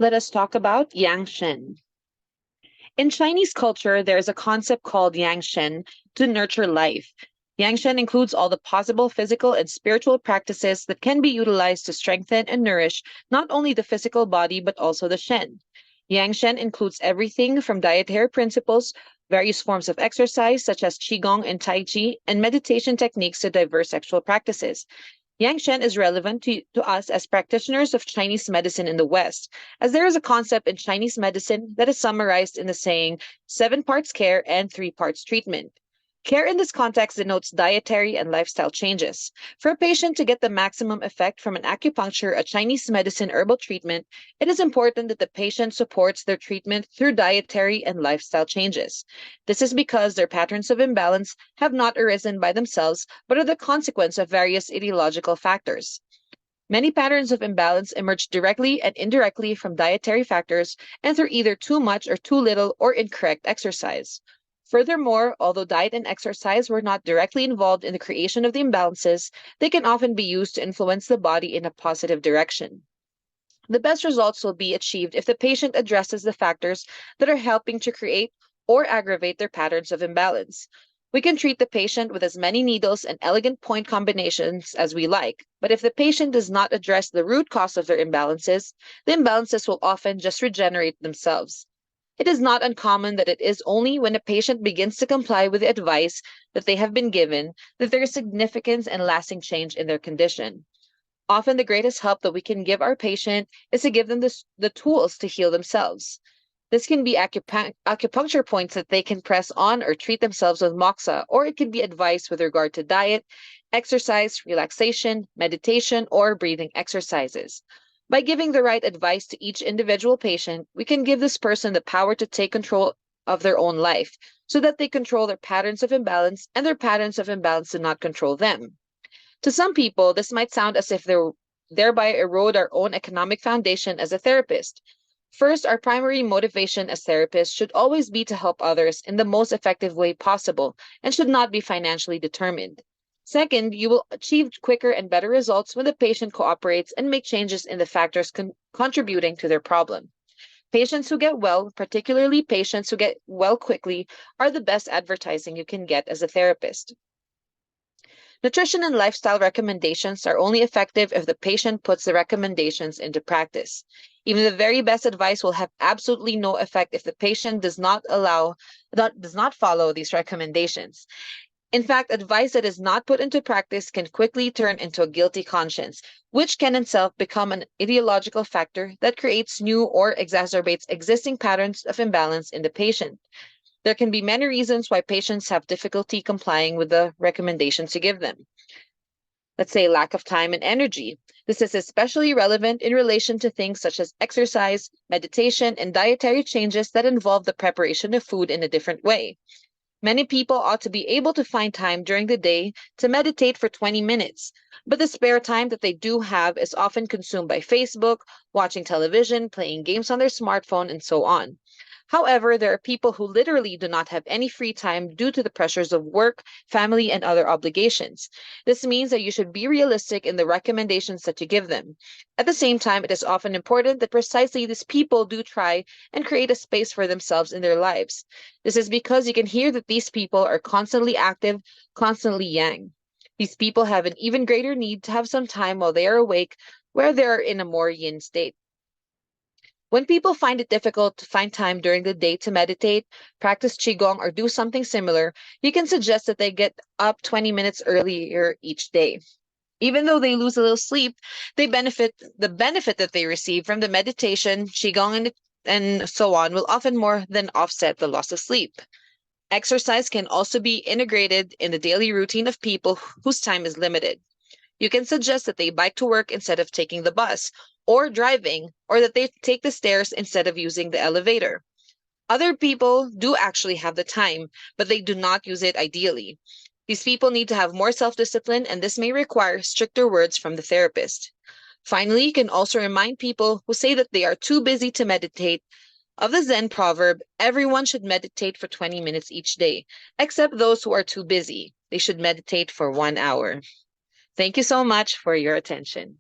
Let us talk about Yangsheng. In Chinese culture, there is a concept called Yangsheng to nurture life. Yangsheng includes all the possible physical and spiritual practices that can be utilized to strengthen and nourish not only the physical body but also the Shen. Yangsheng includes everything from dietary principles, various forms of exercise such as Qigong and Tai Chi, and meditation techniques to diverse sexual practices. Yangshan is relevant to us as practitioners of Chinese medicine in the West, as there is a concept in Chinese medicine that is summarized in the saying 7 parts care and 3 parts treatment. Care in this context denotes dietary and lifestyle changes. For a patient to get the maximum effect from an acupuncture, a Chinese medicine herbal treatment, it is important that the patient supports their treatment through dietary and lifestyle changes. This is because their patterns of imbalance have not arisen by themselves, but are the consequence of various etiological factors. Many patterns of imbalance emerge directly and indirectly from dietary factors and through either too much or too little or incorrect exercise. Furthermore, although diet and exercise were not directly involved in the creation of the imbalances, they can often be used to influence the body in a positive direction. The best results will be achieved if the patient addresses the factors that are helping to create or aggravate their patterns of imbalance. We can treat the patient with as many needles and elegant point combinations as we like, but if the patient does not address the root cause of their imbalances, the imbalances will often just regenerate themselves. It is not uncommon that it is only when a patient begins to comply with the advice that they have been given that there is significance and lasting change in their condition. Often, the greatest help that we can give our patient is to give them the tools to heal themselves. This can be acupuncture points that they can press on or treat themselves with moxa, or it can be advice with regard to diet, exercise, relaxation, meditation, or breathing exercises. By giving the right advice to each individual patient, we can give this person the power to take control of their own life so that they control their patterns of imbalance and their patterns of imbalance do not control them. To some people, this might sound as if they thereby erode our own economic foundation as a therapist. First, our primary motivation as therapists should always be to help others in the most effective way possible and should not be financially determined. Second, you will achieve quicker and better results when the patient cooperates and make changes in the factors contributing to their problem. Patients who get well, particularly patients who get well quickly, are the best advertising you can get as a therapist. Nutrition and lifestyle recommendations are only effective if the patient puts the recommendations into practice. Even the very best advice will have absolutely no effect if the patient does not follow these recommendations. In fact, advice that is not put into practice can quickly turn into a guilty conscience, which can itself become an ideological factor that creates new or exacerbates existing patterns of imbalance in the patient. There can be many reasons why patients have difficulty complying with the recommendations you give them. Let's say lack of time and energy. This is especially relevant in relation to things such as exercise, meditation, and dietary changes that involve the preparation of food in a different way. Many people ought to be able to find time during the day to meditate for 20 minutes, but the spare time that they do have is often consumed by Facebook, watching television, playing games on their smartphone, and so on. However, there are people who literally do not have any free time due to the pressures of work, family, and other obligations. This means that you should be realistic in the recommendations that you give them. At the same time, it is often important that precisely these people do try and create a space for themselves in their lives. This is because you can hear that these people are constantly active, constantly yang. These people have an even greater need to have some time while they are awake, where they are in a more yin state. When people find it difficult to find time during the day to meditate, practice Qigong, or do something similar, you can suggest that they get up 20 minutes earlier each day. Even though they lose a little sleep, the benefit that they receive from the meditation, Qigong, and so on will often more than offset the loss of sleep. Exercise can also be integrated in the daily routine of people whose time is limited. You can suggest that they bike to work instead of taking the bus, or driving, or that they take the stairs instead of using the elevator. Other people do actually have the time, but they do not use it ideally. These people need to have more self-discipline, and this may require stricter words from the therapist. Finally, you can also remind people who say that they are too busy to meditate of the Zen proverb, everyone should meditate for 20 minutes each day, except those who are too busy. They should meditate for 1 hour. Thank you so much for your attention.